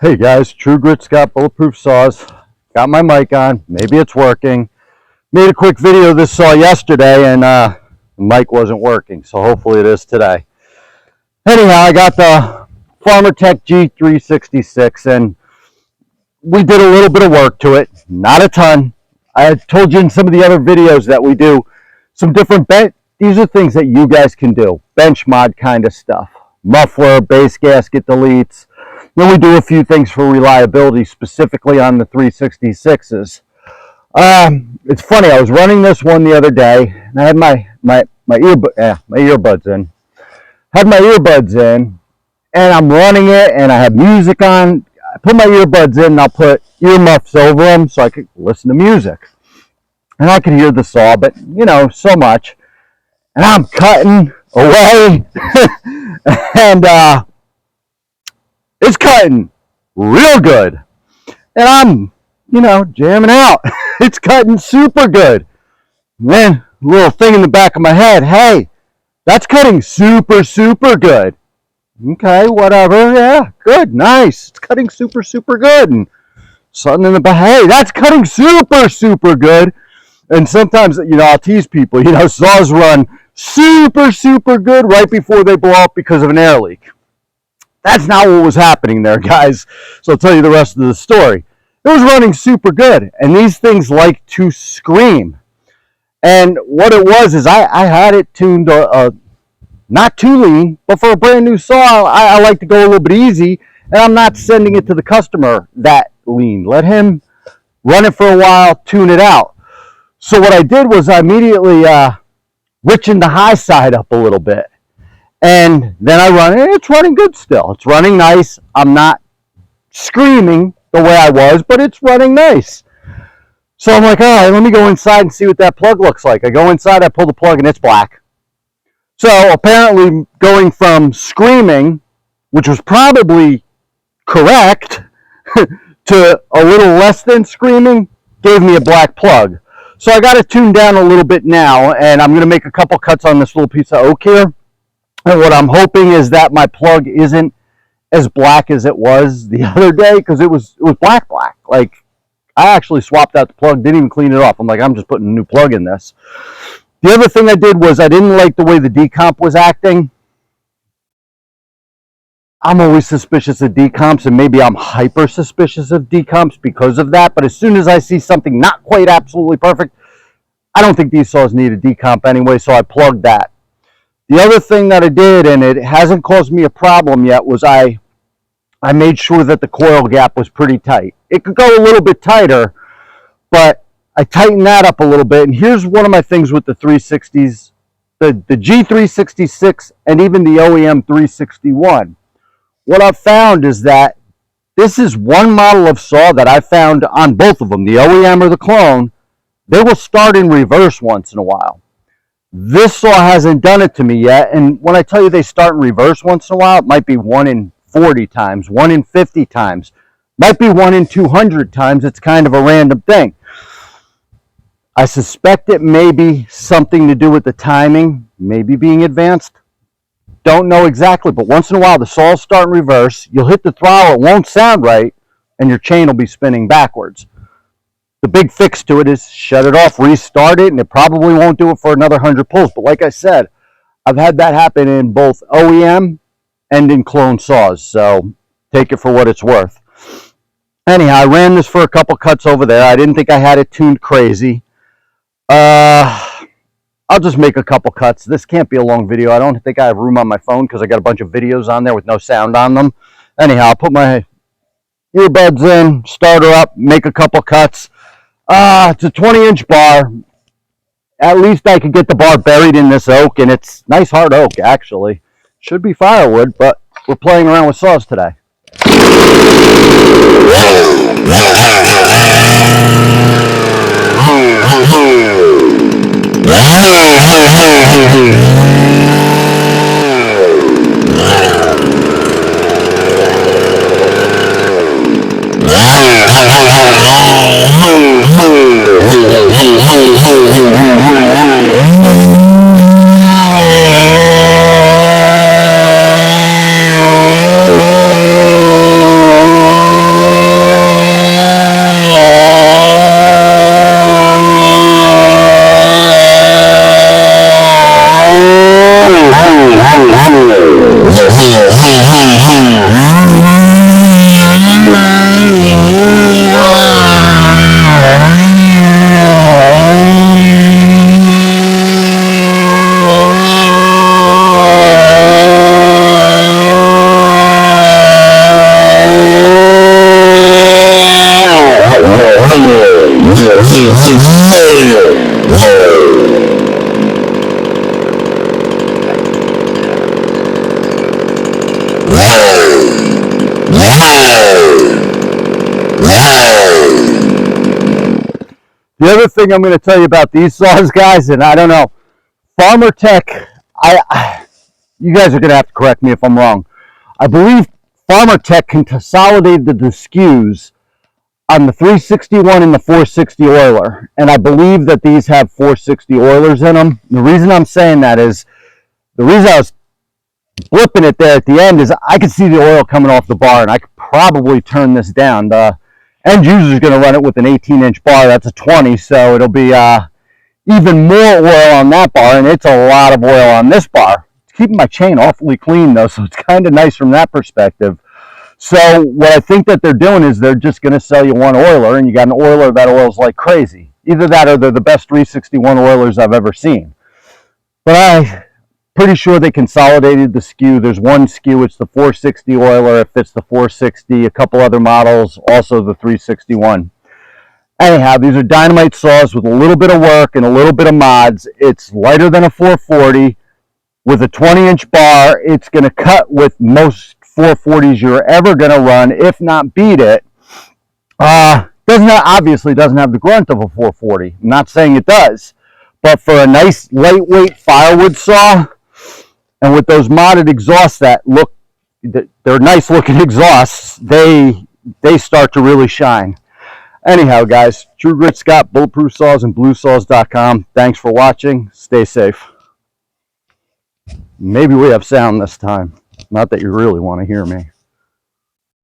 Hey guys, True Grit's got bulletproof saws. Got my mic on. Maybe it's working. Made a quick video of this saw yesterday and the mic wasn't working, so hopefully it is today. Anyhow, I got the Farmertec G366 and we did a little bit of work to it. Not a ton. I had told you in some of the other videos that we do some different these are things that you guys can do. Bench mod kind of stuff. Muffler, base gasket deletes. Then we do a few things for reliability, specifically on the 366s. It's funny, I was running this one the other day, and I had my earbuds in. Had my earbuds in, and I'm running it, and I have music on. I put my earbuds in, and I'll put earmuffs over them so I could listen to music. And I could hear the saw, but, you know, so much. And I'm cutting away, and it's cutting real good. And I'm, you know, jamming out. It's cutting super good. And then a little thing in the back of my head, hey, that's cutting super, super good. Okay, whatever, yeah, good, nice. It's cutting super, super good. And something in the back, hey, that's cutting super, super good. And sometimes, you know, I'll tease people, you know, saws run super, super good right before they blow up because of an air leak. That's not what was happening there, guys. So I'll tell you the rest of the story. It was running super good, and these things like to scream. And what it was is I had it tuned, not too lean, but for a brand new saw, I like to go a little bit easy, and I'm not sending it to the customer that lean. Let him run it for a while, tune it out. So what I did was I immediately richened the high side up a little bit. And then I run it, it's running good still. It's running nice. I'm not screaming the way I was, but it's running nice. So I'm like, all right, let me go inside and see what that plug looks like. I go inside, I pull the plug, and it's black. So apparently going from screaming, which was probably correct, to a little less than screaming, gave me a black plug. So I got it tuned down a little bit now, and I'm going to make a couple cuts on this little piece of oak here. And what I'm hoping is that my plug isn't as black as it was the other day, because it was black. Like, I actually swapped out the plug, didn't even clean it off. I'm like, I'm just putting a new plug in this. The other thing I did was I didn't like the way the decomp was acting. I'm always suspicious of decomps, and maybe I'm hyper suspicious of decomps because of that. But as soon as I see something not quite absolutely perfect, I don't think these saws need a decomp anyway, so I plugged that. The other thing that I did, and it hasn't caused me a problem yet, was I made sure that the coil gap was pretty tight. It could go a little bit tighter, but I tightened that up a little bit. And here's one of my things with the 360s, the G366 and even the OEM 361. What I've found is that this is one model of saw that I found on both of them, the OEM or the clone, they will start in reverse once in a while. This saw hasn't done it to me yet, and when I tell you they start in reverse once in a while, it might be 1 in 40 times, 1 in 50 times, might be 1 in 200 times. It's kind of a random thing. I suspect it may be something to do with the timing, maybe being advanced. Don't know exactly, but once in a while the saws start in reverse, you'll hit the throttle, it won't sound right, and your chain will be spinning backwards. The big fix to it is shut it off, restart it, and it probably won't do it for another 100 pulls. But like I said, I've had that happen in both OEM and in clone saws, so take it for what it's worth. Anyhow, I ran this for a couple cuts over there. I didn't think I had it tuned crazy. I'll just make a couple cuts. This can't be a long video. I don't think I have room on my phone because I got a bunch of videos on there with no sound on them. Anyhow, I'll put my earbuds in, start her up, make a couple cuts. It's a 20-inch bar. At least I could get the bar buried in this oak, and it's nice hard oak, actually. Should be firewood, but we're playing around with saws today. The other thing I'm going to tell you about these saws, guys, and I don't know, Farmertec, you guys are going to have to correct me if I'm wrong. I believe Farmertec consolidated the SKUs on the 361 and the 460 oiler, and I believe that these have 460 oilers in them. The reason I'm saying that is, the reason I was flipping it there at the end is I could see the oil coming off the bar, and I could probably turn this down. The end user is going to run it with an 18-inch bar. That's a 20, so it'll be even more oil on that bar, and it's a lot of oil on this bar. It's keeping my chain awfully clean, though, so it's kind of nice from that perspective. So what I think that they're doing is they're just going to sell you one oiler, and you got an oiler that oils like crazy. Either that or they're the best 361 oilers I've ever seen. But I'm pretty sure they consolidated the SKU. There's one SKU, it's the 460 oiler. It fits the 460, a couple other models, also the 361. Anyhow, these are dynamite saws with a little bit of work and a little bit of mods. It's lighter than a 440. With a 20-inch bar, it's going to cut with most 440s you're ever going to run, if not beat it. Obviously doesn't have the grunt of a 440. I'm not saying it does. But for a nice lightweight firewood saw, and with those modded exhausts that look, they're nice looking exhausts, they start to really shine. Anyhow, guys, True Grit Scott, Bulletproof Saws, and Bluesaws.com. Thanks for watching. Stay safe. Maybe we have sound this time. Not that you really want to hear me.